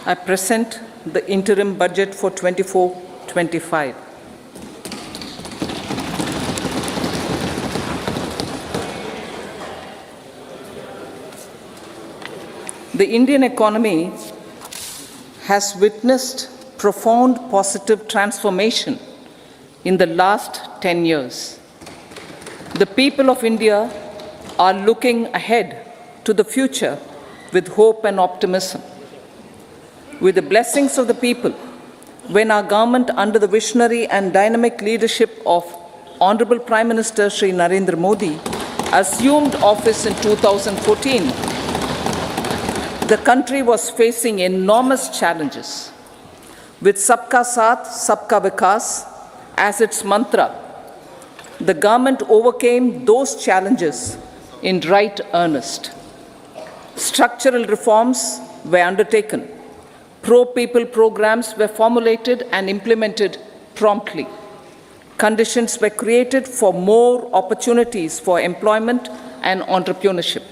I present the interim budget for 24-25. The Indian economy has witnessed profound positive transformation in the last 10 years. The people of India are looking ahead to the future with hope and optimism. With the blessings of the people, when our government, under the visionary and dynamic leadership of Honorable Prime Minister Shri Narendra Modi, assumed office in 2014, the country was facing enormous challenges. With Sabka Saath, Sabka Vikas as its mantra, the government overcame those challenges in right earnest. Structural reforms were undertaken. Pro-people programs were formulated and implemented promptly. Conditions were created for more opportunities for employment and entrepreneurship.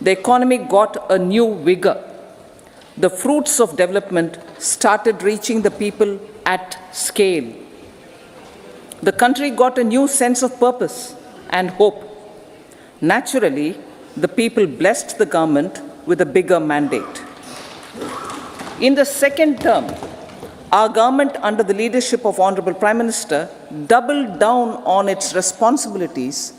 The economy got a new vigor. The fruits of development started reaching the people at scale. The country got a new sense of purpose and hope. Naturally, the people blessed the government with a bigger mandate. In the second term, our government, under the leadership of Honorable Prime Minister, doubled down on its responsibilities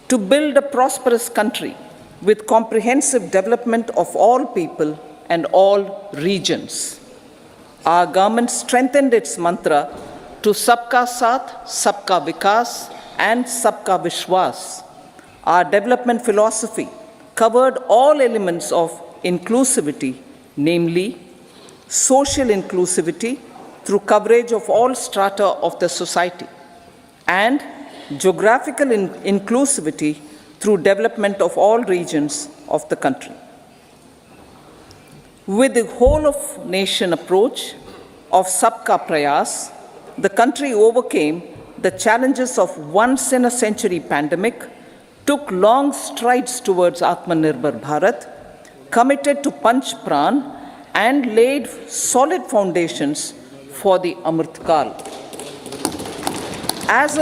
to build a prosperous country with comprehensive development of all people and all regions. Our government strengthened its mantra to Sabka Saath, Sabka Vikas, and Sabka Vishwas. Our development philosophy covered all elements of inclusivity, namely social inclusivity through coverage of all strata of the society, and geographical inclusivity through development of all regions of the country. With the whole of nation approach of Sabka Prayas, the country overcame the challenges of once-in-a-century pandemic, took long strides towards Atmanirbhar Bharat, committed to Panch Pran, and laid solid foundations for the Amrit Kal. As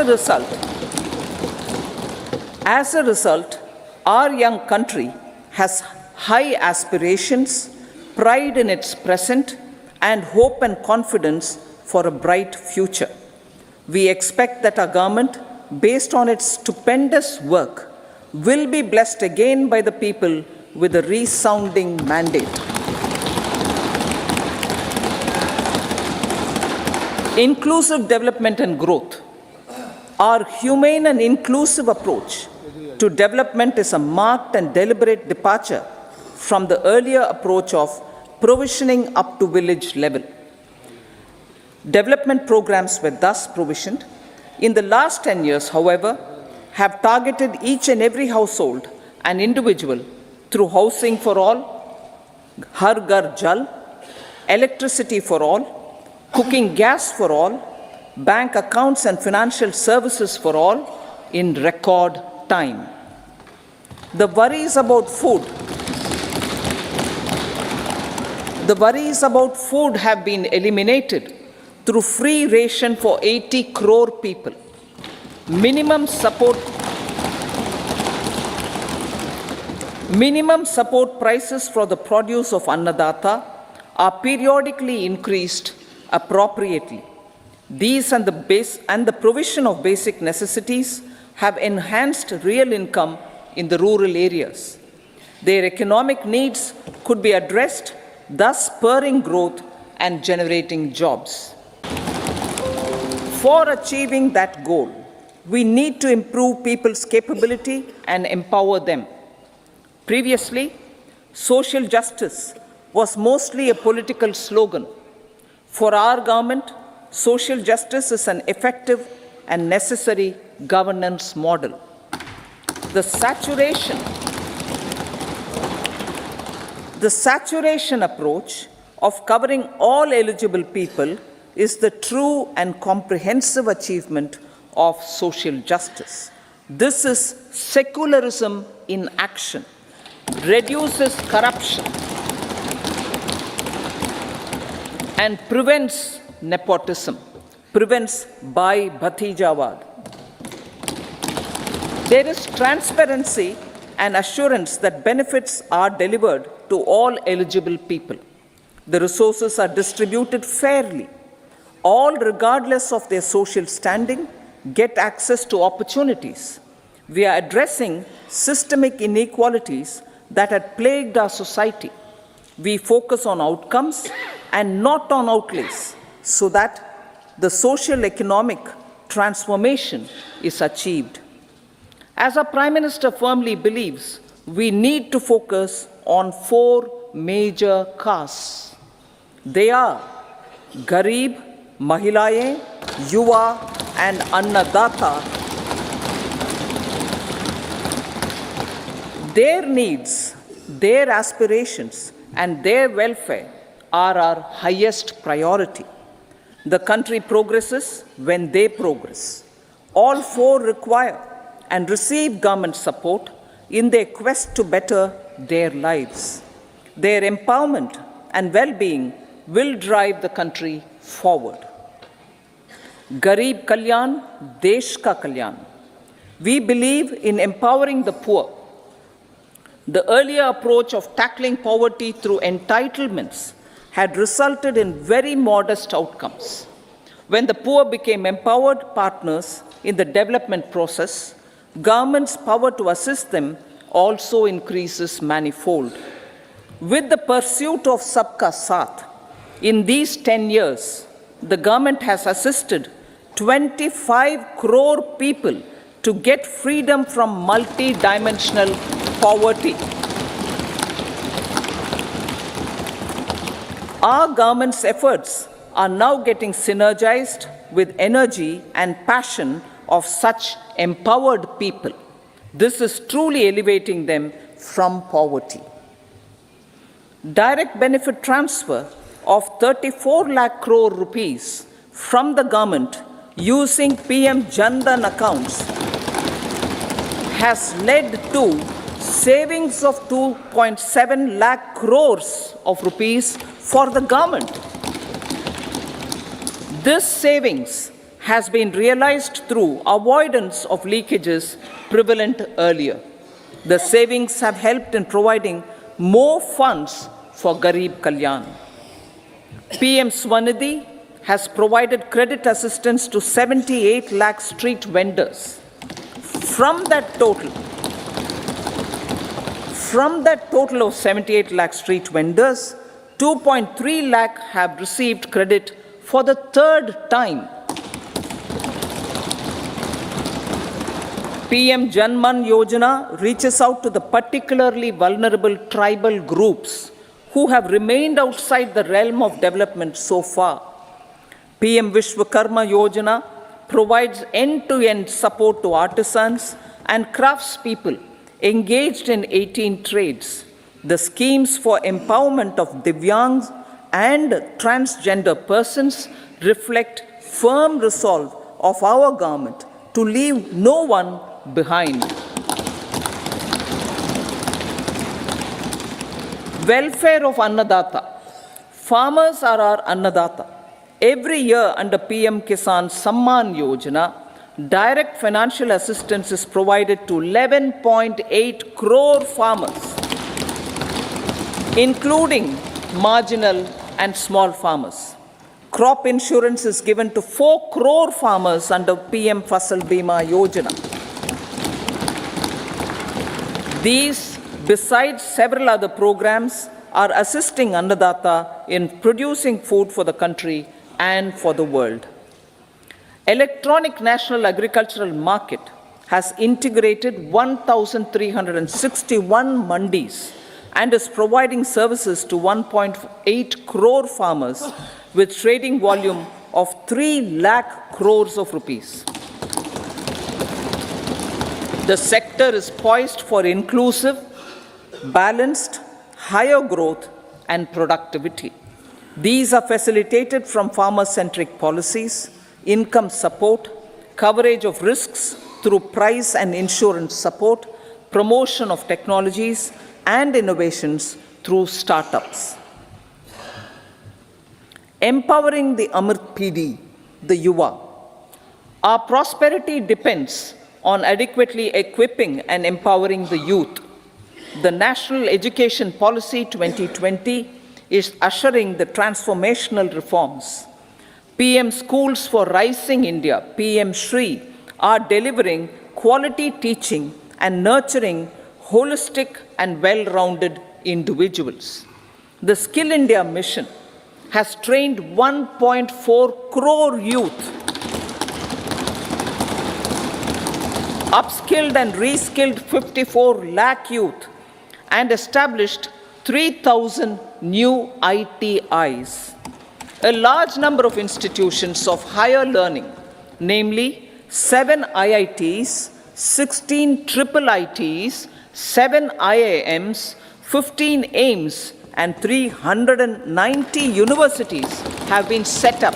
a result, our young country has high aspirations, pride in its present, and hope and confidence for a bright future. We expect that our government, based on its stupendous work, will be blessed again by the people with a resounding mandate. Inclusive development and growth. Our humane and inclusive approach to development is a marked and deliberate departure from the earlier approach of provisioning up to village level. Development programs were thus provisioned. In the last 10 years, however, have targeted each and every household and individual through housing for all, Har Ghar Jal, electricity for all, cooking gas for all, bank accounts and financial services for all in record time. The worries about food have been eliminated through free ration for 80 crore people. Minimum support prices for the produce of Annadata are periodically increased appropriately. These and the provision of basic necessities have enhanced real income in the rural areas. Their economic needs could be addressed, thus spurring growth and generating jobs. For achieving that goal, we need to improve people's capability and empower them. Previously, social justice was mostly a political slogan. For our government, social justice is an effective and necessary governance model. The saturation approach of covering all eligible people is the true and comprehensive achievement of social justice. This is secularism in action, reduces corruption, and prevents nepotism, prevents by Bhatijawad. There is transparency and assurance that benefits are delivered to all eligible people. The resources are distributed fairly. All, regardless of their social standing, get access to opportunities. We are addressing systemic inequalities that had plagued our society. We focus on outcomes and not on outlays so that the social economic transformation is achieved. As our Prime Minister firmly believes, we need to focus on 4 major castes. They are Garib, Mahilaye, Yuva, and Annadata. Their needs, their aspirations, and their welfare are our highest priority. The country progresses when they progress. All 4 require and receive government support in their quest to better their lives. Their empowerment and well-being will drive the country forward. Garib Kalyan, Desh Ka Kalyan. We believe in empowering the poor. The earlier approach of tackling poverty through entitlements had resulted in very modest outcomes. When the poor became empowered partners in the development process, government's power to assist them also increases manifold. With the pursuit of Sabka Saath, in these 10 years, the government has assisted 25 crore people to get freedom from multi-dimensional poverty. Our government's efforts are now getting synergized with energy and passion of such empowered people. This is truly elevating them from poverty. Direct benefit transfer of 34 lakh crore rupees from the government using PM Jan Dhan accounts has led to savings of 2.7 lakh crores of rupees for the government. This savings has been realized through avoidance of leakages prevalent earlier. The savings have helped in providing more funds for Garib Kalyan. PM Swanidhi has provided credit assistance to 78 lakh street vendors. From that total of 78 lakh street vendors, 2.3 lakh have received credit for the 3rd time. PM Janman Yojana reaches out to the particularly vulnerable tribal groups who have remained outside the realm of development so far. PM Vishwakarma Yojana provides end-to-end support to artisans and craftspeople engaged in 18 trades. The schemes for empowerment of Divyangs and transgender persons reflect firm resolve of our government to leave no one behind. Welfare of Annadata. Farmers are our Annadata. Every year under PM Kisan Samman Yojana, direct financial assistance is provided to 11.8 crore farmers, including marginal and small farmers. Crop insurance is given to 4 crore farmers under PM Fasal Bima Yojana. These, besides several other programs, are assisting Annadata in producing food for the country and for the world. Electronic National Agricultural Market has integrated 1,361 mandis and is providing services to 1.8 crore farmers with trading volume of 3 lakh crores of rupees. The sector is poised for inclusive, balanced, higher growth and productivity. These are facilitated from farmer-centric policies, income support, coverage of risks through price and insurance support, promotion of technologies and innovations through startups. empowering the Amrit PD, the Yuva. Our prosperity depends on adequately equipping and empowering the youth. The National Education Policy 2020 is ushering the transformational reforms. PM Schools for Rising India, PM Shri, are delivering quality teaching and nurturing holistic and well-rounded individuals. The Skill India mission has trained 1.4 crore youth, upskilled and reskilled 54 lakh youth, and established 3,000 new ITIs. A large number of institutions of higher learning, namely 7 IITs, 16 triple ITs, 7 IIMs, 15 AIMS, and 390 universities have been set up.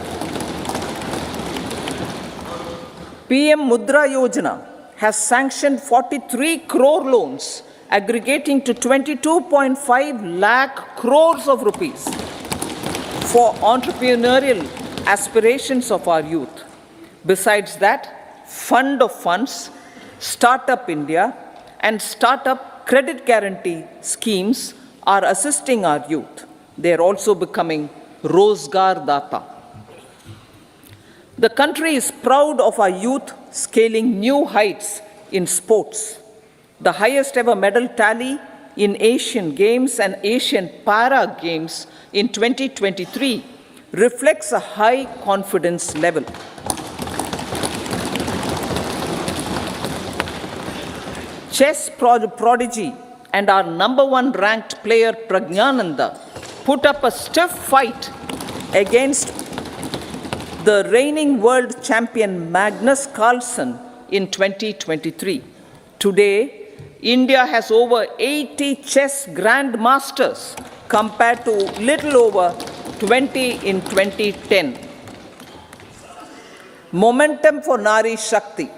PM Mudra Yojana has sanctioned 43 crore loans aggregating to 22.5 lakh crores of rupees for entrepreneurial aspirations of our youth. Besides that, Fund of Funds, Startup India, and Startup Credit Guarantee schemes are assisting our youth. They are also becoming Rozgar Data. The country is proud of our youth scaling new heights in sports. The highest ever medal tally in Asian Games and Asian Para Games in 2023 reflects a high confidence level. Chess prodigy and our #1 ranked player Pragnananda put up a stiff fight against the reigning world champion Magnus Carlsen in 2023. Today, India has over 80 chess grandmasters compared to little over 20 in 2010. Momentum for Nari Shakti.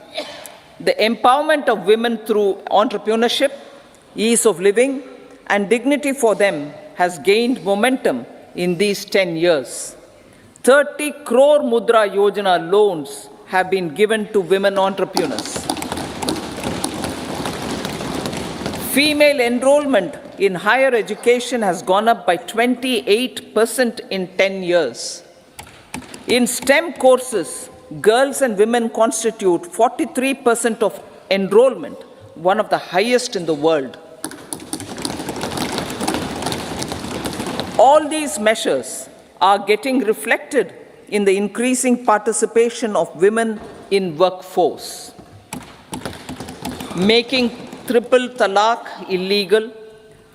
The empowerment of women through entrepreneurship, ease of living, and dignity for them has gained momentum in these 10 years. 30 crore Mudra Yojana loans have been given to women entrepreneurs. Female enrollment in higher education has gone up by 28% in 10 years. In STEM courses, girls and women constitute 43% of enrollment, one of the highest in the world. All these measures are getting reflected in the increasing participation of women in workforce. Making triple talaq illegal,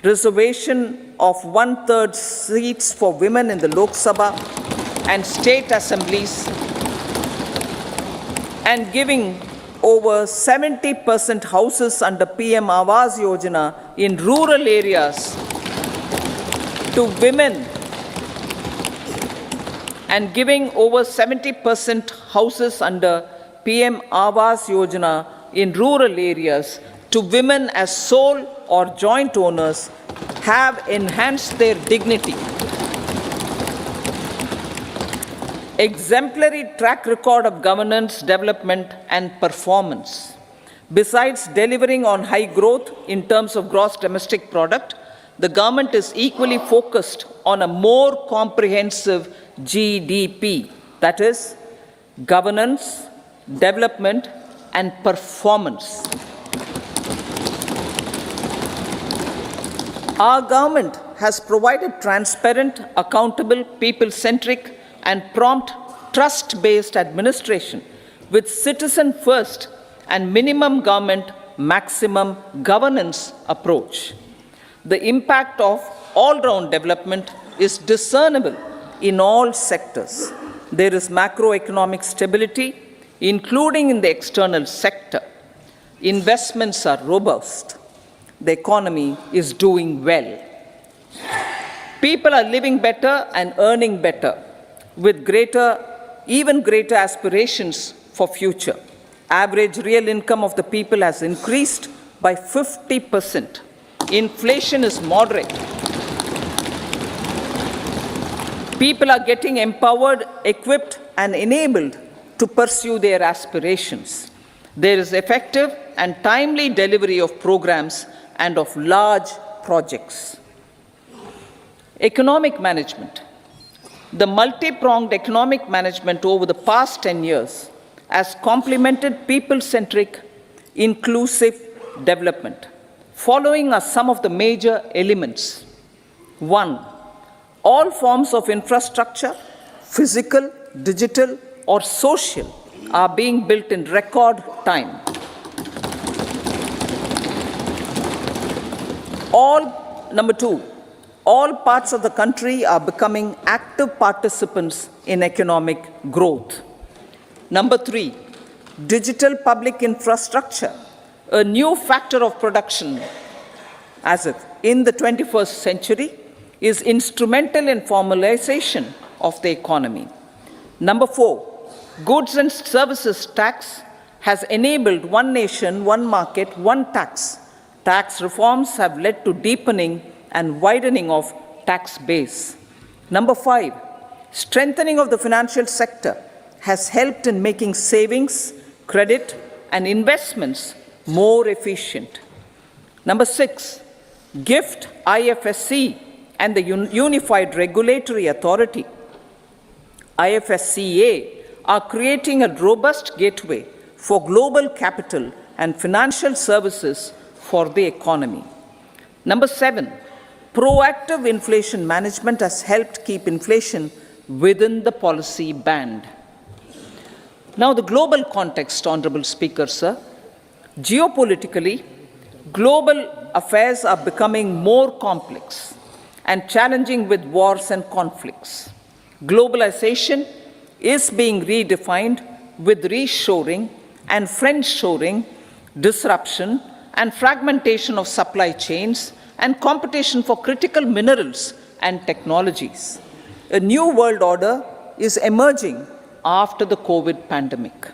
reservation of 1/3 seats for women in the Lok Sabha and state assemblies, and giving over 70% houses under PM Awas Yojana in rural areas to women, and giving over 70% houses under PM Awas Yojana in rural areas to women as sole or joint owners have enhanced their dignity. Exemplary track record of governance, development, and performance. Besides delivering on high growth in terms of gross domestic product, the government is equally focused on a more comprehensive GDP, that is, governance, development, and performance. Our government has provided transparent, accountable, people-centric, and prompt, trust-based administration with citizen-first and minimum government, maximum governance approach. The impact of all-round development is discernible in all sectors. There is macroeconomic stability, including in the external sector. Investments are robust. The economy is doing well. People are living better and earning better, with even greater aspirations for future. Average real income of the people has increased by 50%. Inflation is moderate. People are getting empowered, equipped, and enabled to pursue their aspirations. There is effective and timely delivery of programs and of large projects. Economic management. The multi-pronged economic management over the past 10 years has complemented people-centric, inclusive development. Following are some of the major elements. 1. All forms of infrastructure, physical, digital, or social, are being built in record time. Number 2, all parts of the country are becoming active participants in economic growth. Number 3, digital public infrastructure, a new factor of production as if in the 21st century, is instrumental in formalization of the economy. Number 4, goods and services tax has enabled one nation, one market, one tax. Tax reforms have led to deepening and widening of tax base. Number 5, strengthening of the financial sector has helped in making savings, credit, and investments more efficient. Number 6, GIFT, IFSC, and the Unified Regulatory Authority, IFSCA, are creating a robust gateway for global capital and financial services for the economy. Number 7, proactive inflation management has helped keep inflation within the policy band. Now, the global context, Honorable Speaker, sir. Geopolitically, global affairs are becoming more complex and challenging with wars and conflicts. Globalization is being redefined with reshoring and friendshoring, disruption and fragmentation of supply chains, and competition for critical minerals and technologies. A new world order is emerging after the COVID pandemic.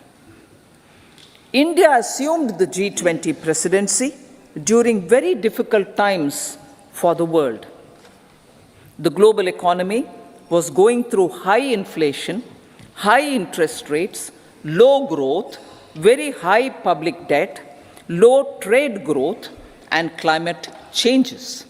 India assumed the G20 presidency during very difficult times for the world. The global economy was going through high inflation, high interest rates, low growth, very high public debt, low trade growth, and climate changes.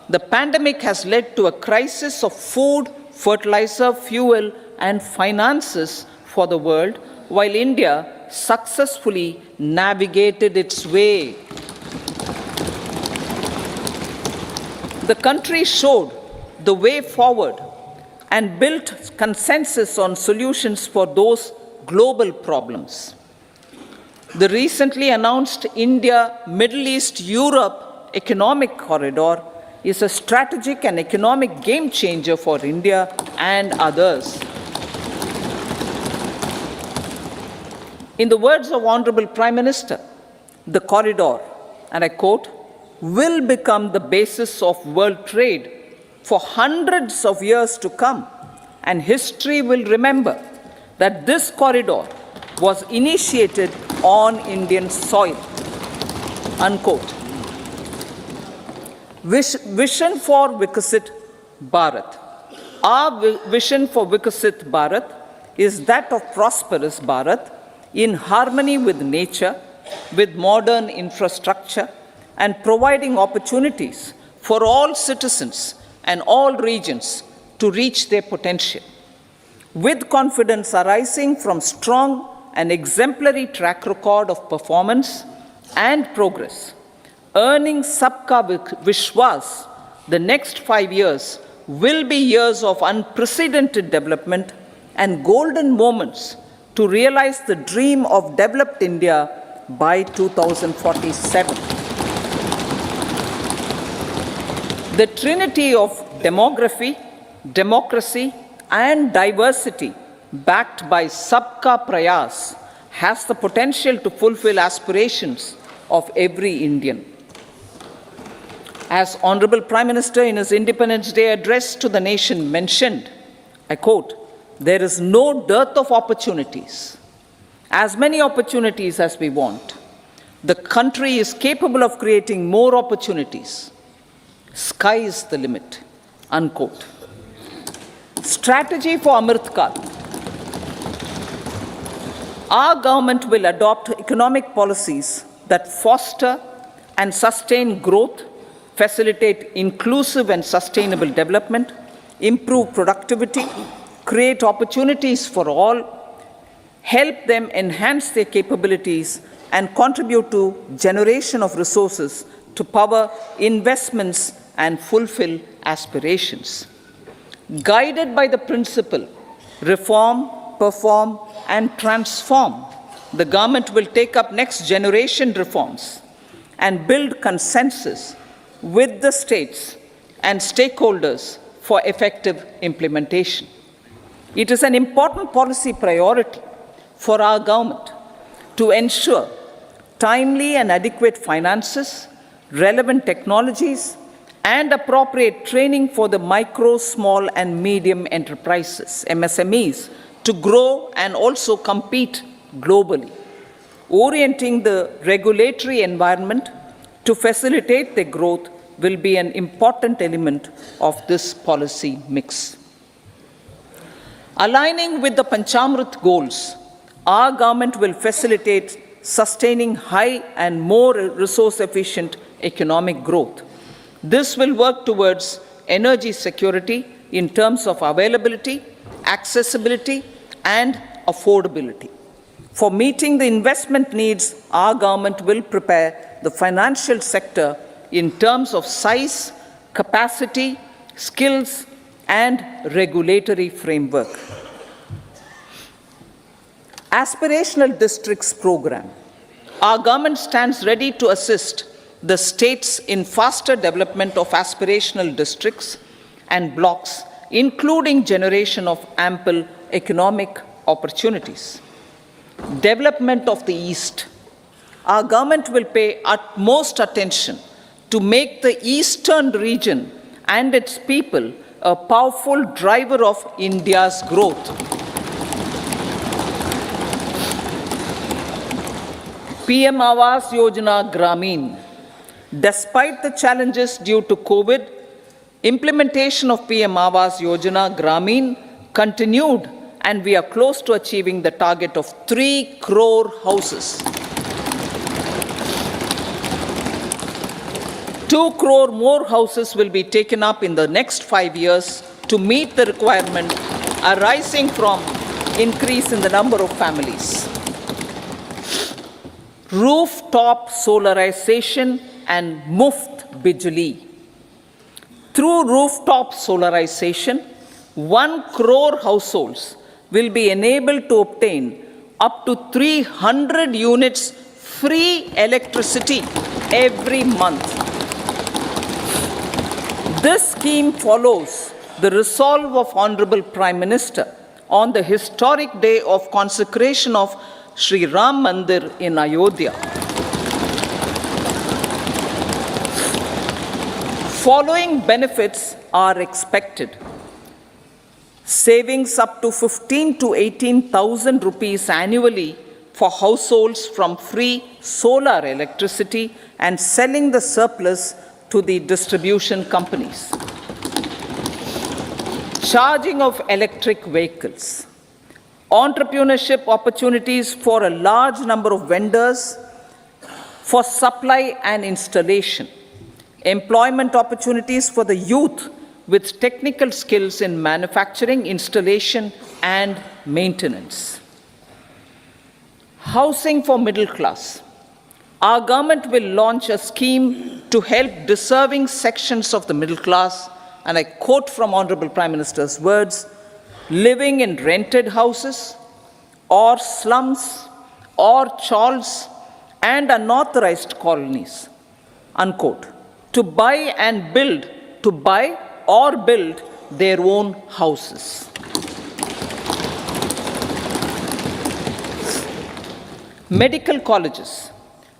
The pandemic has led to a crisis of food, fertilizer, fuel, and finances for the world, while India successfully navigated its way. The country showed the way forward and built consensus on solutions for those global problems. The recently announced India-Middle East-Europe economic corridor is a strategic and economic game changer for India and others. In the words of Honorable Prime Minister, the corridor, and I quote, will become the basis of world trade for hundreds of years to come, and history will remember that this corridor was initiated on Indian soil, unquote. Vision for Vikasit Bharat. Our vision for Vikasit Bharat is that of prosperous Bharat in harmony with nature, with modern infrastructure, and providing opportunities for all citizens and all regions to reach their potential. With confidence arising from strong and exemplary track record of performance and progress, earning Sabka Vishwas, the next 5 years will be years of unprecedented development and golden moments to realize the dream of developed India by 2047. The trinity of demography, democracy, and diversity backed by Sabka Prayas has the potential to fulfill aspirations of every Indian. As Honorable Prime Minister in his Independence Day address to the nation mentioned, I quote, there is no dearth of opportunities, as many opportunities as we want. The country is capable of creating more opportunities. Sky is the limit, unquote. Strategy for Amrit Kal. Our government will adopt economic policies that foster and sustain growth, facilitate inclusive and sustainable development, improve productivity, create opportunities for all, help them enhance their capabilities, and contribute to generation of resources to power investments and fulfill aspirations. Guided by the principle, reform, perform, and transform, the government will take up next generation reforms and build consensus with the states and stakeholders for effective implementation. It is an important policy priority for our government to ensure timely and adequate finances, relevant technologies, and appropriate training for the micro, small, and medium enterprises, MSMEs, to grow and also compete globally. Orienting the regulatory environment to facilitate their growth will be an important element of this policy mix. Aligning with the Panchamrit goals, our government will facilitate sustaining high and more resource-efficient economic growth. This will work towards energy security in terms of availability, accessibility, and affordability. For meeting the investment needs, our government will prepare the financial sector in terms of size, capacity, skills, and regulatory framework. Aspirational Districts Program. Our government stands ready to assist the states in faster development of aspirational districts and blocks, including generation of ample economic opportunities. Development of the East. Our government will pay utmost attention to make the eastern region and its people a powerful driver of India's growth. PM Awas Yojana Gramin. Despite the challenges due to COVID, implementation of PM Awas Yojana Gramin continued, and we are close to achieving the target of 3 crore houses. 2 crore more houses will be taken up in the next 5 years to meet the requirement arising from increase in the number of families. Rooftop solarization and Muft Bijli. Through rooftop solarization, 1 crore households will be enabled to obtain up to 300 units free electricity every month. This scheme follows the resolve of Honorable Prime Minister on the historic day of consecration of Sri Ram Mandir in Ayodhya. Following benefits are expected. Savings up to 15 to 18,000 rupees annually for households from free solar electricity and selling the surplus to the distribution companies. Charging of electric vehicles. Entrepreneurship opportunities for a large number of vendors for supply and installation. Employment opportunities for the youth with technical skills in manufacturing, installation, and maintenance. Housing for middle class. Our government will launch a scheme to help deserving sections of the middle class, and I quote from Honorable Prime Minister's words, living in rented houses or slums or chawls and unauthorized colonies, unquote, to buy or build their own houses. Medical colleges.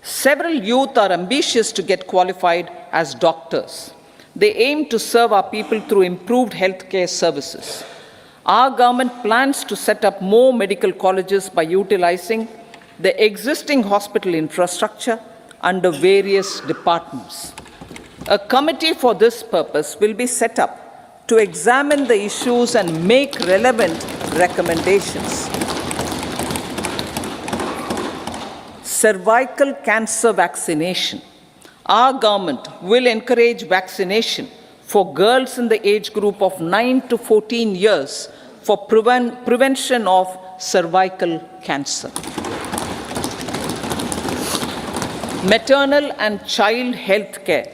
Several youth are ambitious to get qualified as doctors. They aim to serve our people through improved healthcare services. Our government plans to set up more medical colleges by utilizing the existing hospital infrastructure under various departments. A committee for this purpose will be set up to examine the issues and make relevant recommendations. Cervical cancer vaccination. Our government will encourage vaccination for girls in the age group of 9 to 14 years for prevention of cervical cancer. Maternal and child health care.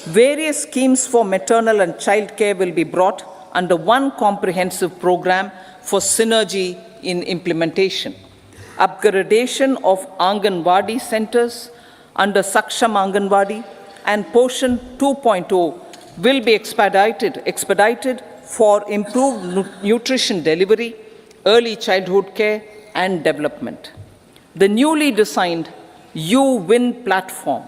Various schemes for maternal and child care will be brought under one comprehensive program for synergy in implementation. Upgradation of Anganwadi centers under Saksham Anganwadi and Poshan 2.0 will be expedited for improved nutrition delivery, early childhood care and development. The newly designed U-Win platform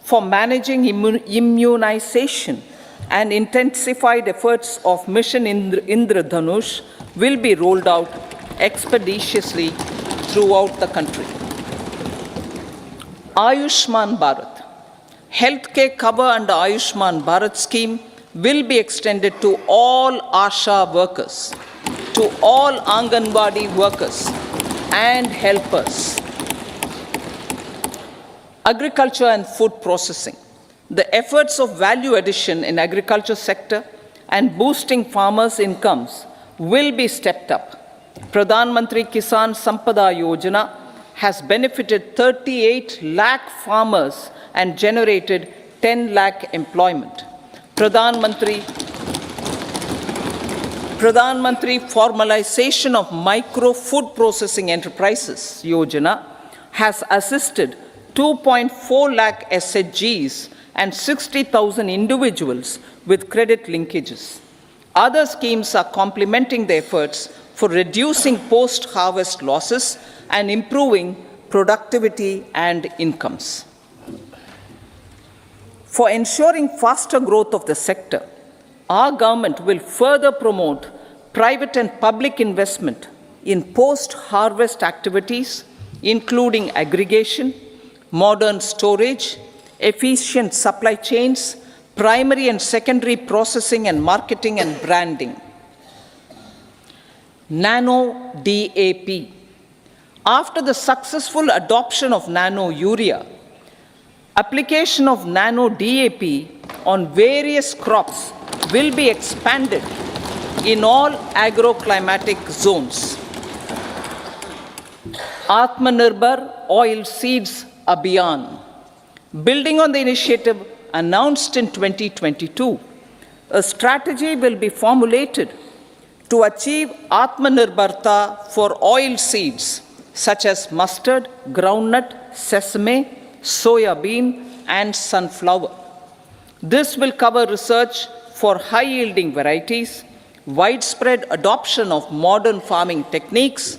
for managing immunization and intensified efforts of Mission Indradhanush will be rolled out expeditiously throughout the country. Ayushman Bharat. Healthcare cover under Ayushman Bharat scheme will be extended to all ASHA workers, to all Anganwadi workers and helpers. Agriculture and food processing. The efforts of value addition in agriculture sector and boosting farmers' incomes will be stepped up. Pradhan Mantri Kisan Sampada Yojana has benefited 38 lakh farmers and generated 10 lakh employment. Pradhan Mantri Formalization of Micro Food Processing Enterprises Yojana has assisted 2.4 lakh SHGs and 60,000 individuals with credit linkages. Other schemes are complementing the efforts for reducing post-harvest losses and improving productivity and incomes. For ensuring faster growth of the sector, our government will further promote private and public investment in post-harvest activities, including aggregation, modern storage, efficient supply chains, primary and secondary processing and marketing and branding. Nano DAP. After the successful adoption of nano urea, application of nano DAP on various crops will be expanded in all agroclimatic zones. Atmanirbhar Oil Seeds Abhiyan. Building on the initiative announced in 2022, a strategy will be formulated to achieve Atmanirbharta for oil seeds such as mustard, groundnut, sesame, soya bean, and sunflower. This will cover research for high-yielding varieties, widespread adoption of modern farming techniques,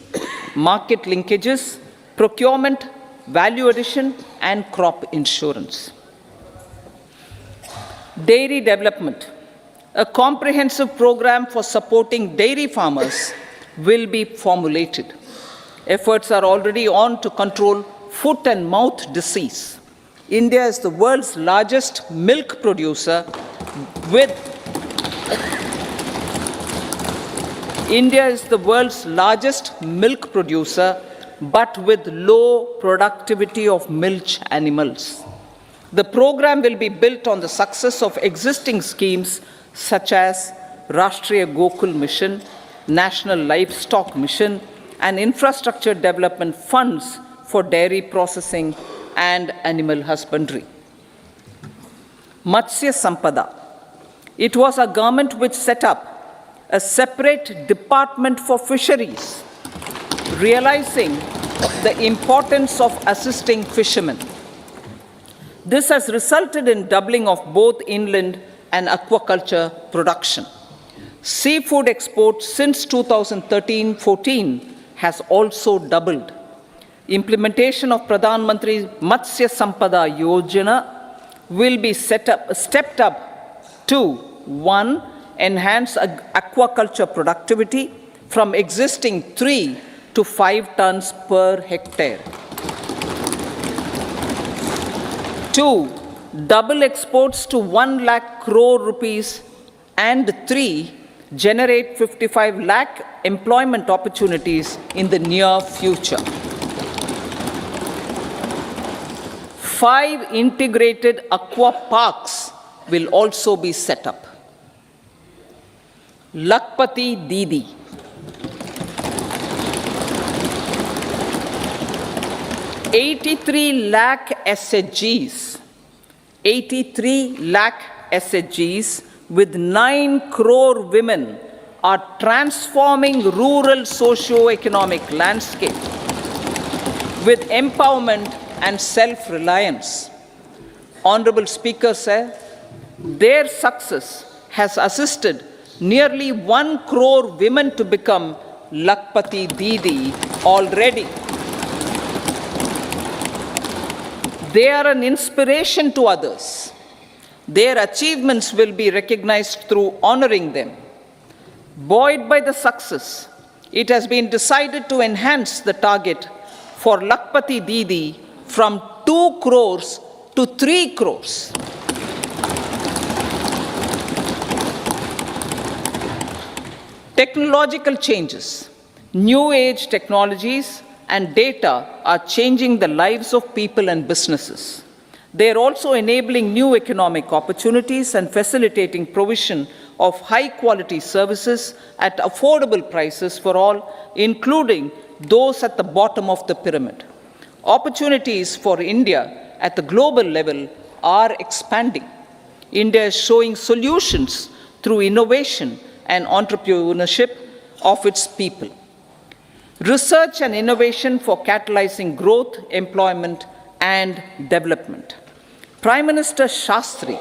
market linkages, procurement, value addition, and crop insurance. Dairy development. A comprehensive program for supporting dairy farmers will be formulated. Efforts are already on to control foot and mouth disease. India is the world's largest milk producer with but with low productivity of milch animals. The program will be built on the success of existing schemes such as Rashtriya Gokul Mission, National Livestock Mission, and infrastructure development funds for dairy processing and animal husbandry. Matsya Sampada. It was a government which set up a separate department for fisheries, realizing the importance of assisting fishermen. This has resulted in doubling of both inland and aquaculture production. Seafood exports since 2013-14 has also doubled. Implementation of Pradhan Mantri Matsya Sampada Yojana will be stepped up to 1. Enhance aquaculture productivity from existing 3 to 5 tons per hectare. 2. Double exports to 1 lakh crore rupees And 3, generate 55 lakh employment opportunities in the near future. 5 integrated aqua parks will also be set up. Lakpati Didi. 83 lakh SHGs. 83 lakh SHGs with 9 crore women are transforming rural socio-economic landscape with empowerment and self-reliance. Honorable Speaker sir, their success has assisted nearly 1 crore women to become Lakpati Didi already. They are an inspiration to others. Their achievements will be recognized through honoring them. Buoyed by the success, it has been decided to enhance the target for Lakpati Didi from 2 crores to 3 crores. Technological changes, new age technologies and data are changing the lives of people and businesses. They are also enabling new economic opportunities and facilitating provision of high-quality services at affordable prices for all, including those at the bottom of the pyramid. Opportunities for India at the global level are expanding. India is showing solutions through innovation and entrepreneurship of its people. Research and innovation for catalyzing growth, employment, and development. Prime Minister Shastri,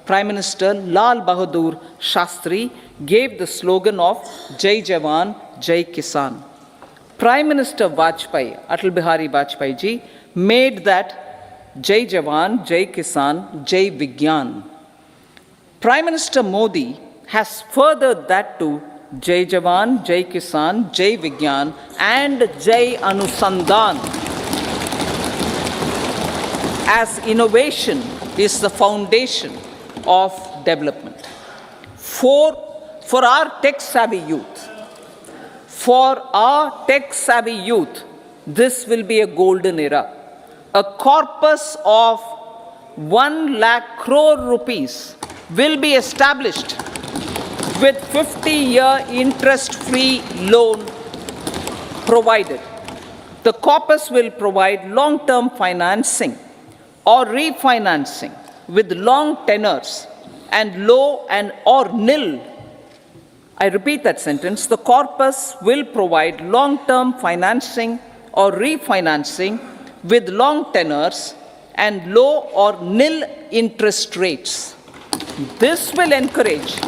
Prime Minister Lal Bahadur Shastri gave the slogan of Jai Jawan, Jai Kisan. Prime Minister Vajpayee, Atal Bihari Vajpayee ji, made that Jai Jawan, Jai Kisan, Jai Vigyan. Prime Minister Modi has furthered that to Jai Jawan, Jai Kisan, Jai Vigyan, and Jai Anusandhan, as innovation is the foundation of development. For our tech-savvy youth, this will be a golden era. A corpus of 1 lakh crore rupees will be established with 50-year interest-free loan provided. The corpus will provide long-term financing or refinancing with long tenors and low and or nil. I repeat that sentence. The corpus will provide long-term financing or refinancing with long tenors and low or nil interest rates. This will encourage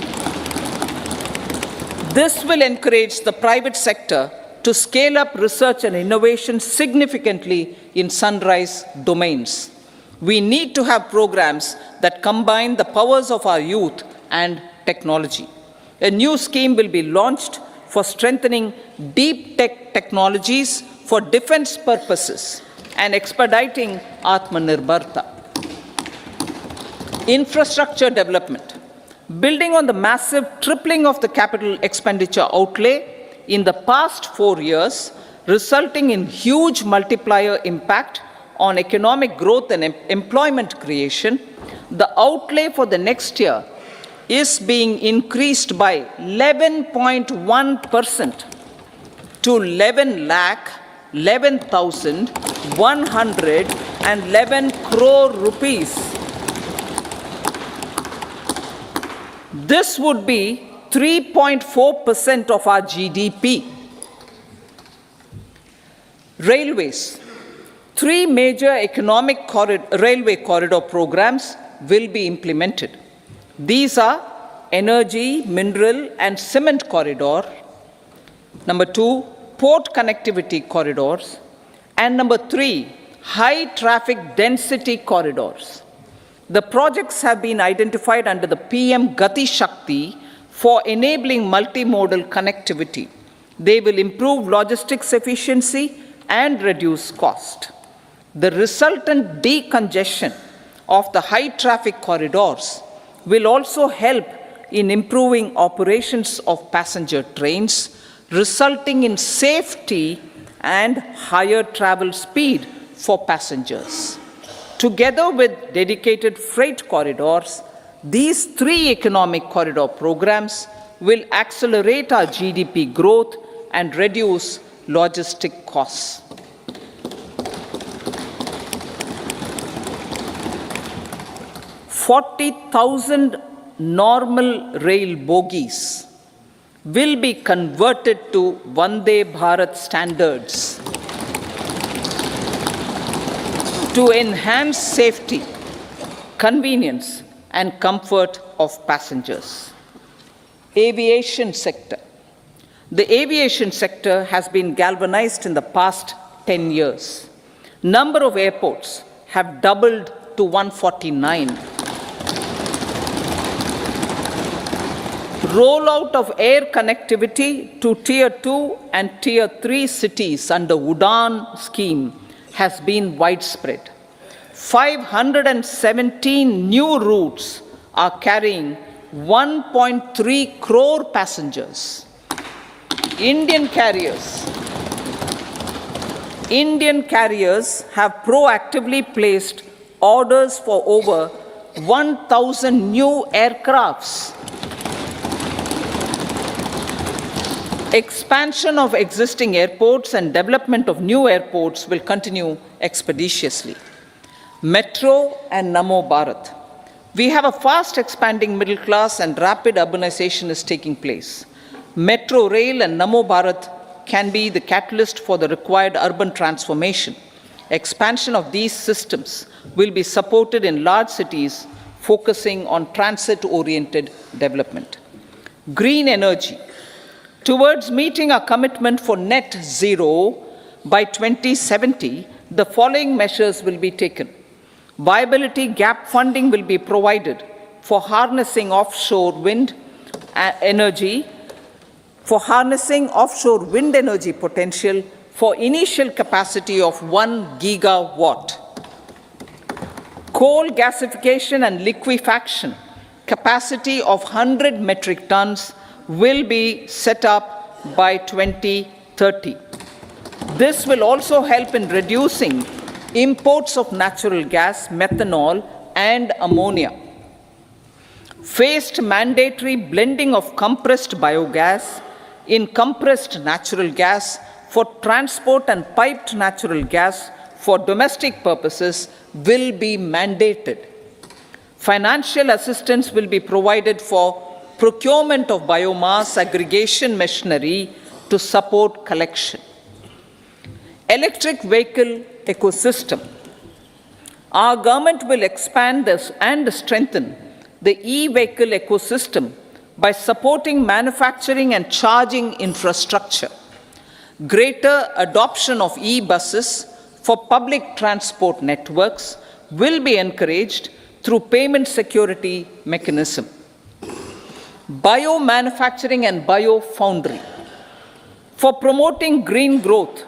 the private sector to scale up research and innovation significantly in sunrise domains. We need to have programs that combine the powers of our youth and technology. A new scheme will be launched for strengthening deep tech technologies for defense purposes and expediting Atmanirbharta. Infrastructure development. Building on the massive tripling of the capital expenditure outlay in the past 4 years, resulting in huge multiplier impact on economic growth and employment creation, the outlay for the next year is being increased by 11.1% to 11,111 crore rupees. This would be 3.4% of our GDP. Railways. 3 major railway corridor programs will be implemented. These are energy, mineral, and cement corridor. Number 2, port connectivity corridors. And number 3, high traffic density corridors. The projects have been identified under the PM Gati Shakti for enabling multimodal connectivity. They will improve logistics efficiency and reduce cost. The resultant decongestion of the high traffic corridors will also help in improving operations of passenger trains, resulting in safety and higher travel speed for passengers. Together with dedicated freight corridors, these three economic corridor programs will accelerate our GDP growth and reduce logistic costs. 40,000 normal rail bogies will be converted to Vande Bharat standards to enhance safety, convenience, and comfort of passengers. Aviation sector. The aviation sector has been galvanized in the past 10 years. Number of airports have doubled to 149. Rollout of air connectivity to Tier 2 and Tier 3 cities under UDAN scheme has been widespread. 517 new routes are carrying 1.3 crore passengers. Indian carriers have proactively placed orders for over 1,000 new aircrafts. Expansion of existing airports and development of new airports will continue expeditiously. Metro and Namo Bharat. We have a fast expanding middle class and rapid urbanization is taking place. Metro rail and Namo Bharat can be the catalyst for the required urban transformation. Expansion of these systems will be supported in large cities, focusing on transit-oriented development. Green energy. Towards meeting our commitment for net zero by 2070, the following measures will be taken. Viability gap funding will be provided for harnessing offshore wind energy potential for initial capacity of 1 gigawatt. Coal gasification and liquefaction capacity of 100 metric tons will be set up by 2030. This will also help in reducing imports of natural gas, methanol, and ammonia. Phased mandatory blending of compressed biogas in compressed natural gas for transport and piped natural gas for domestic purposes will be mandated. Financial assistance will be provided for procurement of biomass aggregation machinery to support collection. Electric vehicle ecosystem. Our government will expand this and strengthen the e-vehicle ecosystem by supporting manufacturing and charging infrastructure. Greater adoption of e-buses for public transport networks will be encouraged through payment security mechanism. Biomanufacturing and biofoundry. For promoting green growth,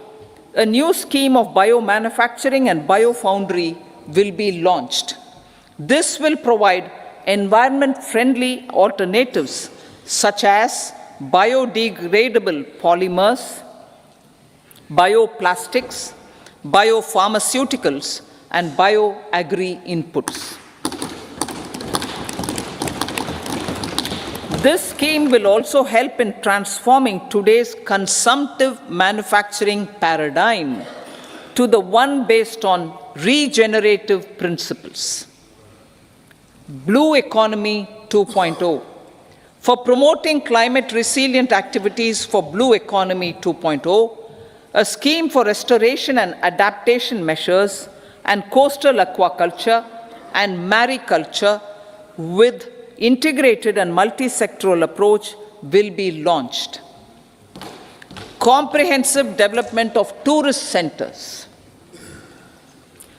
a new scheme of biomanufacturing and biofoundry will be launched. This will provide environment-friendly alternatives such as biodegradable polymers, bioplastics, biopharmaceuticals, and bioagri-inputs. This scheme will also help in transforming today's consumptive manufacturing paradigm to the one based on regenerative principles. Blue Economy 2.0. For promoting climate resilient activities for Blue Economy 2.0, a scheme for restoration and adaptation measures and coastal aquaculture and mariculture with integrated and multi-sectoral approach will be launched. Comprehensive development of tourist centers.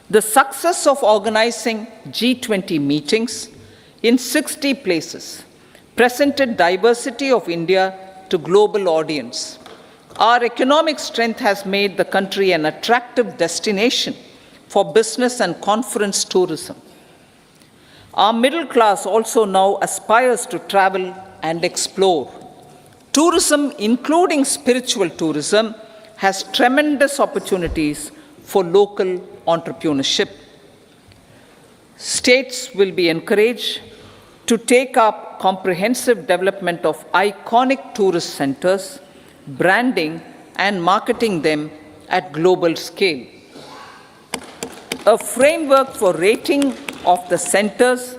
The success of organizing G20 meetings in 60 places presented diversity of India to global audience. Our economic strength has made the country an attractive destination for business and conference tourism. Our middle class also now aspires to travel and explore. Tourism, including spiritual tourism, has tremendous opportunities for local entrepreneurship. States will be encouraged to take up comprehensive development of iconic tourist centers, branding and marketing them at global scale. A framework for rating of the centers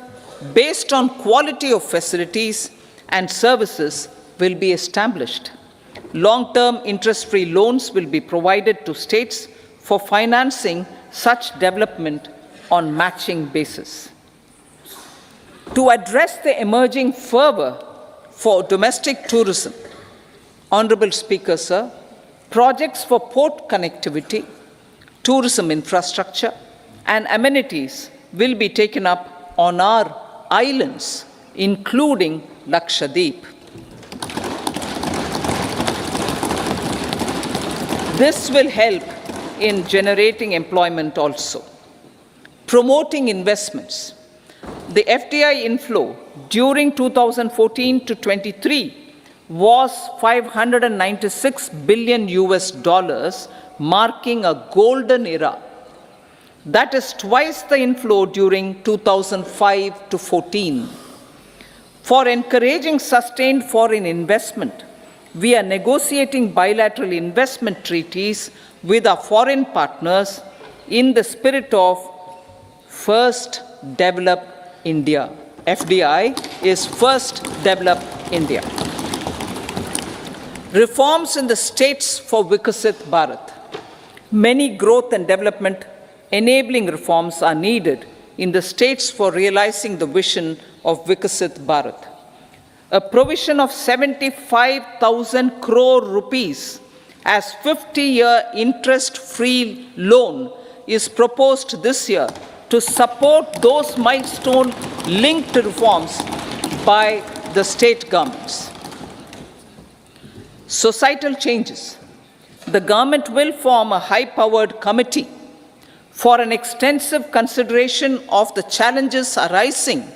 based on quality of facilities and services will be established. Long-term interest-free loans will be provided to states for financing such development on matching basis. To address the emerging fervor for domestic tourism, Honorable Speaker, sir, projects for port connectivity, tourism infrastructure, and amenities will be taken up on our islands, including Lakshadweep. This will help in generating employment also. Promoting investments. The FDI inflow during 2014 to 23 was $596 billion, marking a golden era. That is twice the inflow during 2005 to 14. For encouraging sustained foreign investment, we are negotiating bilateral investment treaties with our foreign partners in the spirit of First Develop India. FDI is First Develop India. Reforms in the states for Vikasit Bharat. Many growth and development enabling reforms are needed in the states for realizing the vision of Vikasit Bharat. A provision of 75,000 crore rupees as 50-year interest-free loan is proposed this year to support those milestone-linked reforms by the state governments. Societal changes. The government will form a high-powered committee for an extensive consideration of the challenges arising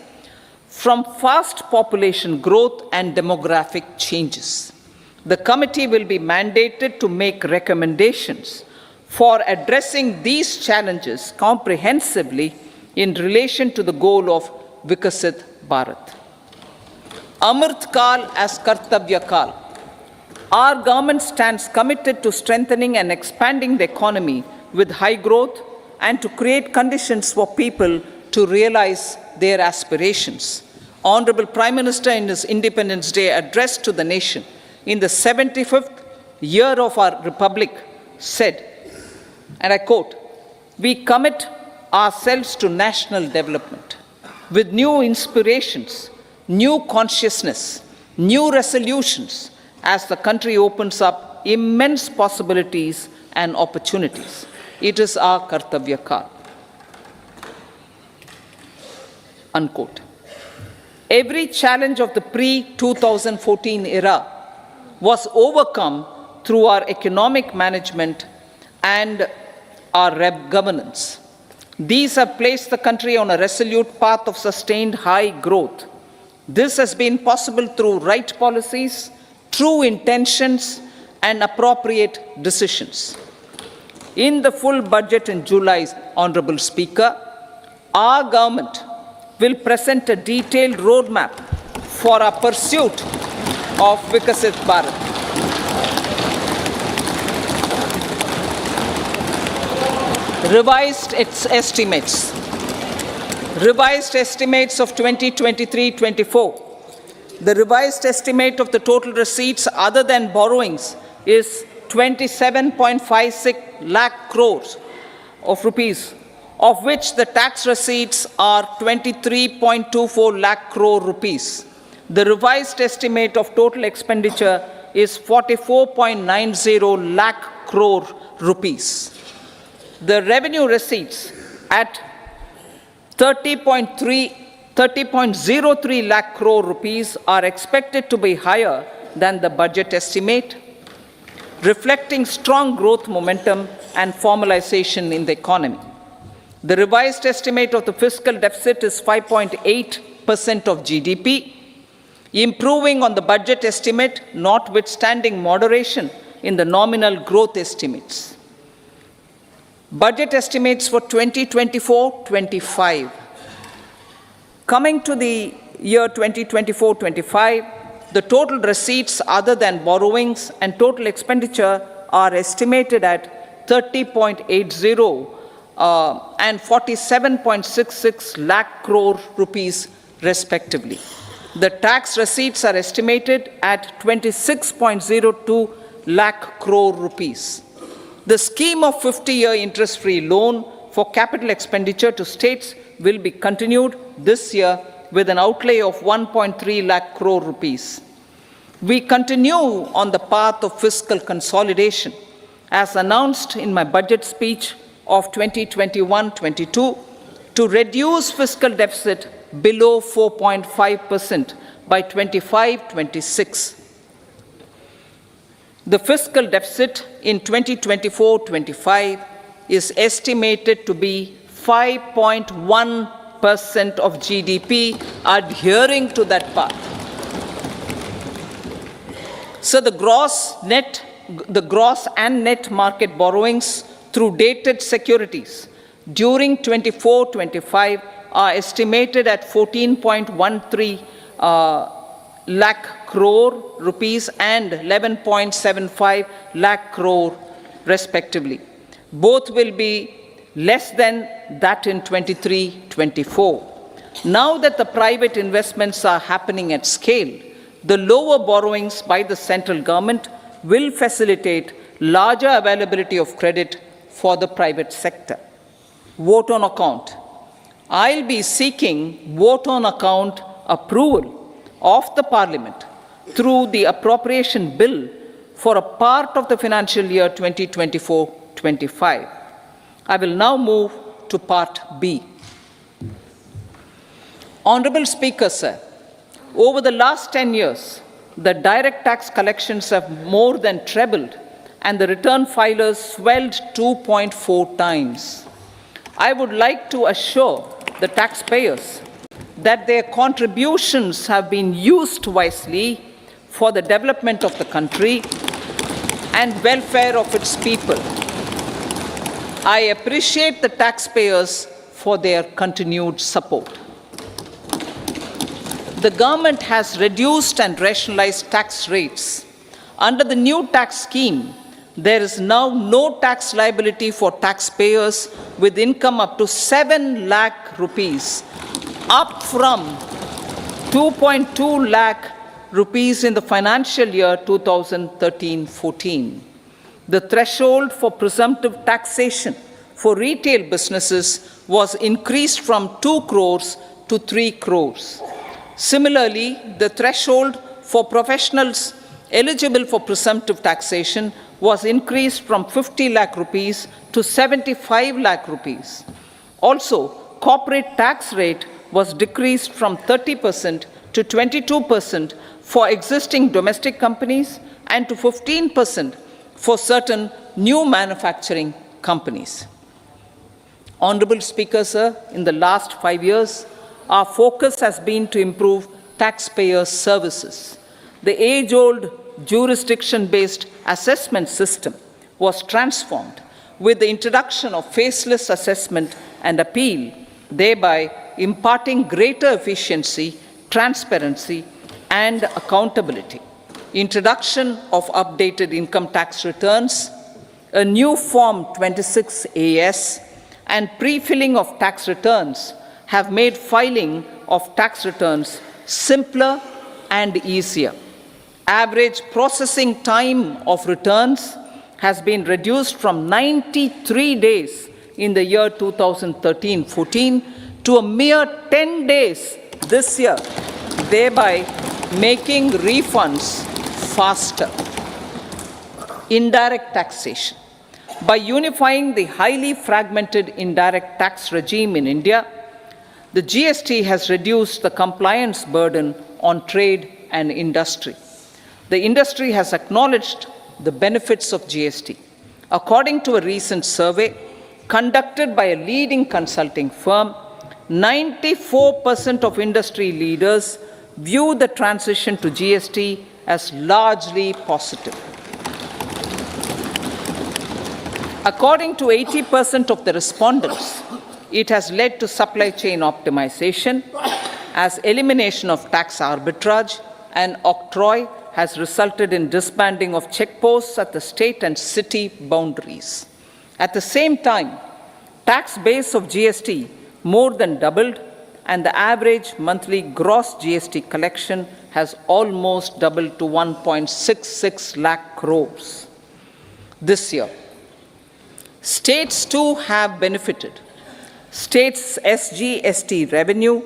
from fast population growth and demographic changes. The committee will be mandated to make recommendations for addressing these challenges comprehensively in relation to the goal of Vikasit Bharat. Amrit Kal as Kartavya Kal. Our government stands committed to strengthening and expanding the economy with high growth and to create conditions for people to realize their aspirations. Honorable Prime Minister, in his Independence Day address to the nation in the 75th year of our Republic, said, and I quote, "We commit ourselves to national development with new inspirations, new consciousness, new resolutions as the country opens up immense possibilities and opportunities. It is our Kartavya Kal." Unquote. Every challenge of the pre-2014 era was overcome through our economic management and our governance. These have placed the country on a resolute path of sustained high growth. This has been possible through right policies, true intentions, and appropriate decisions. In the full budget in July, Honorable Speaker, our government will present a detailed roadmap for our pursuit of Vikasit Bharat. Revised estimates. Revised estimates of 2023-24. The revised estimate of the total receipts other than borrowings is 27.56 lakh crores of rupees, of which the tax receipts are 23.24 lakh crore rupees. The revised estimate of total expenditure is 44.90 lakh crore rupees. The revenue receipts at 30.03 lakh crore rupees are expected to be higher than the budget estimate, reflecting strong growth momentum and formalization in the economy. The revised estimate of the fiscal deficit is 5.8% of GDP, improving on the budget estimate, notwithstanding moderation in the nominal growth estimates. Budget estimates for 2024-25. Coming to the year 2024-25, the total receipts other than borrowings and total expenditure are estimated at 30.80 and 47.66 lakh crore rupees respectively. The tax receipts are estimated at 26.02 lakh crore rupees. The scheme of 50-year interest-free loan for capital expenditure to states will be continued this year with an outlay of 1.3 lakh crore rupees. We continue on the path of fiscal consolidation, as announced in my budget speech of 2021-22, to reduce fiscal deficit below 4.5% by 25-26. The fiscal deficit in 2024-25 is estimated to be 5.1% of GDP, adhering to that path. So the gross and net market borrowings through dated securities during 24-25 are estimated at 14.13 lakh crore rupees and 11.75 lakh crore respectively. Both will be less than that in 23-24. Now that the private investments are happening at scale, the lower borrowings by the central government will facilitate larger availability of credit for the private sector. Vote on account. I'll be seeking vote on account approval of the Parliament through the appropriation bill for a part of the financial year 2024-25. I will now move to part B. Honorable Speaker, sir, over the last 10 years, the direct tax collections have more than trebled and the return filers swelled 2.4 times. I would like to assure the taxpayers that their contributions have been used wisely for the development of the country and welfare of its people. I appreciate the taxpayers for their continued support. The government has reduced and rationalized tax rates. Under the new tax scheme, there is now no tax liability for taxpayers with income up to 7 lakh rupees, up from 2.2 lakh rupees in the financial year 2013-14. The threshold for presumptive taxation for retail businesses was increased from 2 crores to 3 crores. Similarly, the threshold for professionals eligible for presumptive taxation was increased from 50 lakh rupees to 75 lakh rupees. Also, corporate tax rate was decreased from 30% to 22% for existing domestic companies and to 15% for certain new manufacturing companies. Honorable Speaker, sir, in the last 5 years, our focus has been to improve taxpayer services. The age-old jurisdiction-based assessment system was transformed with the introduction of faceless assessment and appeal, thereby imparting greater efficiency, transparency, and accountability. Introduction of updated income tax returns, a new Form 26AS, and pre-filling of tax returns have made filing of tax returns simpler and easier. Average processing time of returns has been reduced from 93 days in the year 2013-14 to a mere 10 days this year, thereby making refunds faster. Indirect taxation. By unifying the highly fragmented indirect tax regime in India, the GST has reduced the compliance burden on trade and industry. The industry has acknowledged the benefits of GST. According to a recent survey, conducted by a leading consulting firm, 94% of industry leaders view the transition to GST as largely positive. According to 80% of the respondents, it has led to supply chain optimization, as elimination of tax arbitrage and octroi has resulted in disbanding of checkposts at the state and city boundaries. At the same time, tax base of GST more than doubled, and the average monthly gross GST collection has almost doubled to 1.66 lakh crores this year. States too have benefited. States' SGST revenue,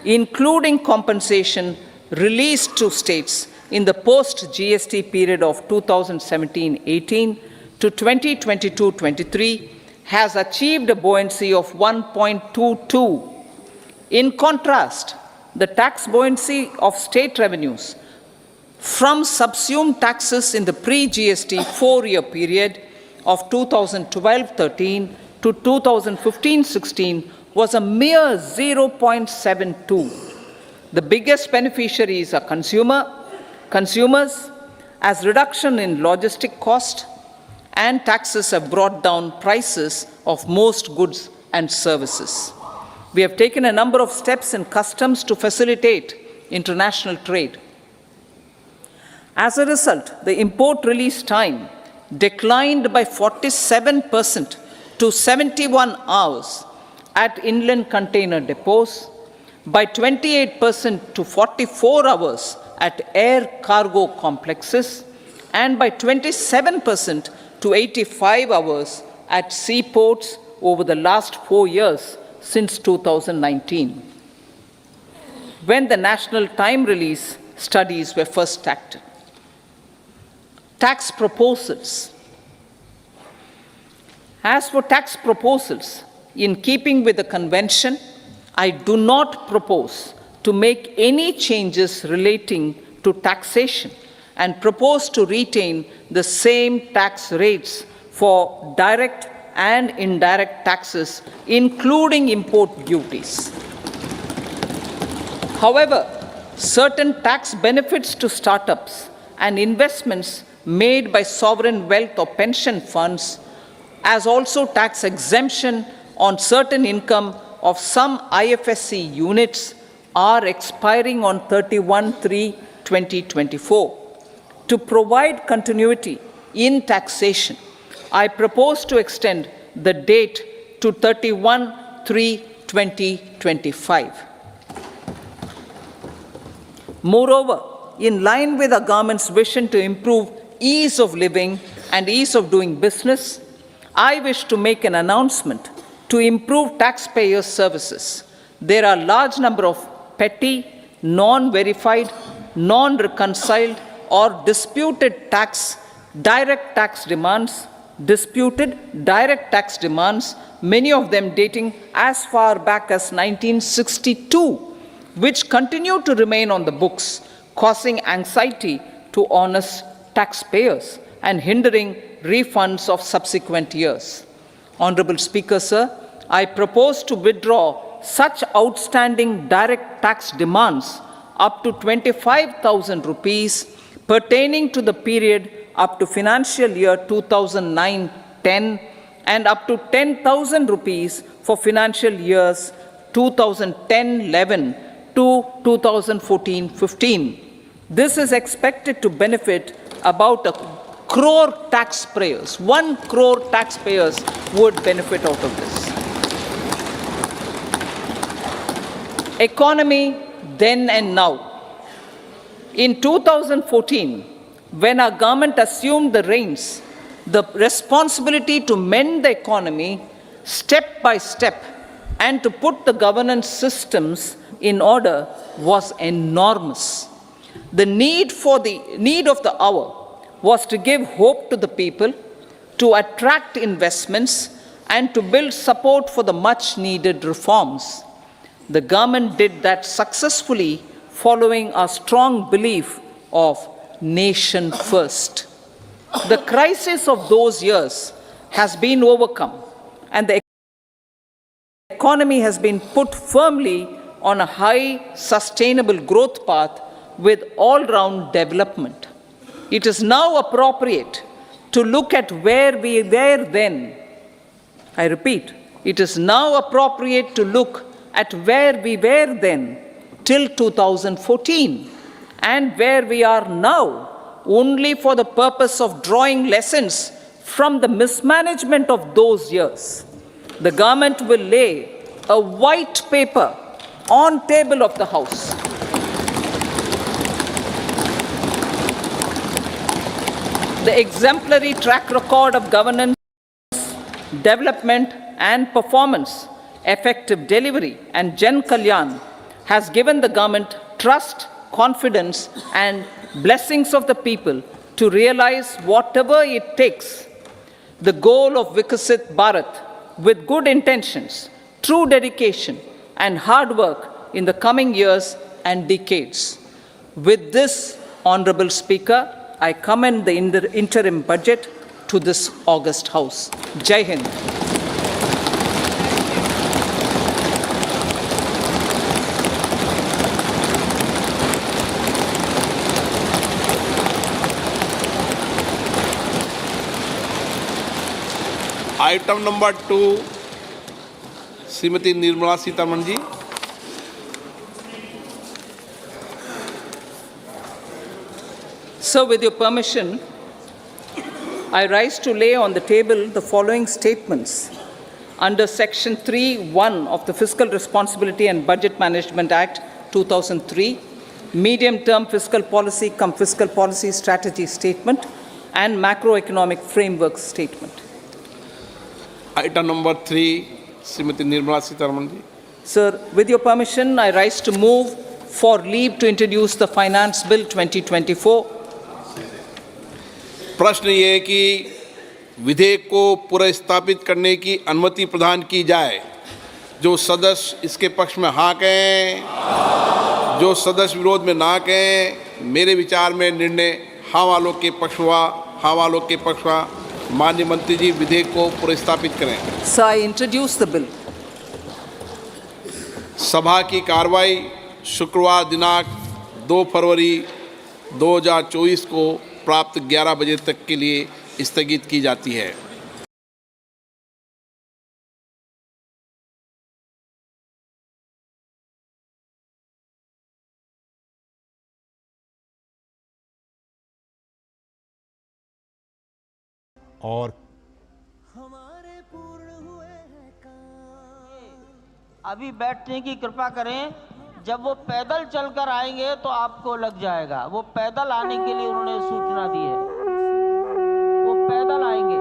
including compensation released to states in the post-GST period of 2017-18 to 2022-23, has achieved a buoyancy of 1.22. In contrast, the tax buoyancy of state revenues from subsumed taxes in the pre-GST four-year period of 2012-13 to 2015-16 was a mere 0.72. The biggest beneficiaries are consumers, as reduction in logistic cost and taxes have brought down prices of most goods and services. We have taken a number of steps in customs to facilitate international trade. As a result, the import release time declined by 47% to 71 hours at inland container depots, by 28% to 44 hours at air cargo complexes, and by 27% to 85 hours at seaports over the last 4 years since 2019, when the national time release studies were first acted. Tax proposals. As for tax proposals, in keeping with the convention, I do not propose to make any changes relating to taxation and propose to retain the same tax rates for direct and indirect taxes, including import duties. However, certain tax benefits to startups and investments made by sovereign wealth or pension funds, as also tax exemption on certain income of some IFSC units, are expiring on 31/3/2024. To provide continuity in taxation, I propose to extend the date to 31/3/2025. Moreover, in line with our government's vision to improve ease of living and ease of doing business, I wish to make an announcement to improve taxpayer services. There are a large number of petty, non-verified, non-reconciled, or disputed direct tax demands, many of them dating as far back as 1962, which continue to remain on the books, causing anxiety to honest taxpayers and hindering refunds of subsequent years. Honorable Speaker, sir, I propose to withdraw such outstanding direct tax demands up to 25,000 rupees pertaining to the period up to financial year 2009-10 and up to 10,000 rupees for financial years 2010-11 to 2014-15. This is expected to benefit about 1 crore taxpayers. 1 crore taxpayers would benefit out of this. Economy then and now. In 2014, when our government assumed the reins, the responsibility to mend the economy step by step and to put the governance systems in order was enormous. The need of the hour was to give hope to the people, to attract investments, and to build support for the much-needed reforms. The government did that successfully, following a strong belief of nation first. The crisis of those years has been overcome, and the economy has been put firmly on a high, sustainable growth path with all-round development. It is now appropriate to look at where we were then. I repeat, it is now appropriate to look at where we were then till 2014 and where we are now, only for the purpose of drawing lessons from the mismanagement of those years. The government will lay a white paper on table of the House. The exemplary track record of governance, development and performance, effective delivery and Jan Kalyan has given the government trust, confidence and blessings of the people to realize whatever it takes. The goal of Vikasit Bharat with good intentions, true dedication and hard work in the coming years and decades. With this, Honorable Speaker, I commend the interim budget to this august House. Jai Hind. Item number 2 Shrimati Nirmala Sitharaman ji. So, with your permission, I rise to lay on the table the following statements under Section 3(1) of the Fiscal Responsibility and Budget Management Act 2003, Medium-Term Fiscal Policy cum Fiscal Policy Strategy Statement and Macroeconomic Framework Statement. Item number 3 Shrimati Nirmala Sitharaman ji. Sir, with your permission, I rise to move for leave to introduce the Finance Bill 2024. प्रश्न ये है कि विधेयक को पुनर्स्थापित करने की अनुमति प्रदान की जाए। जो सदस्य इसके पक्ष में हाँ कहें, जो सदस्य विरोध में ना कहें। मेरे विचार में निर्णय हाँ वालों के पक्ष हुआ, हाँ वालों के पक्ष हुआ। माननीय मंत्री जी, विधेयक को पुनर्स्थापित करें। Sir, I introduce the bill. सभा की कार्रवाई शुक्रवार दिनांक 2 फरवरी 2024 को प्राप्त 11 बजे तक के लिए स्थगित की जाती है। और अभी बैठने की कृपा करें। जब वो पैदल चलकर आएंगे तो आपको लग जाएगा। वो पैदल आने के लिए उन्होंने सूचना दी है, वो पैदल आएंगे।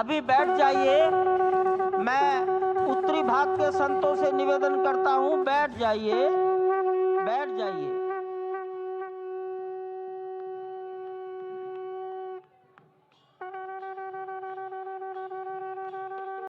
अभी बैठ जाइए। मैं उत्तरी भाग के संतों से निवेदन करता हूं, बैठ जाइए, बैठ जाइए।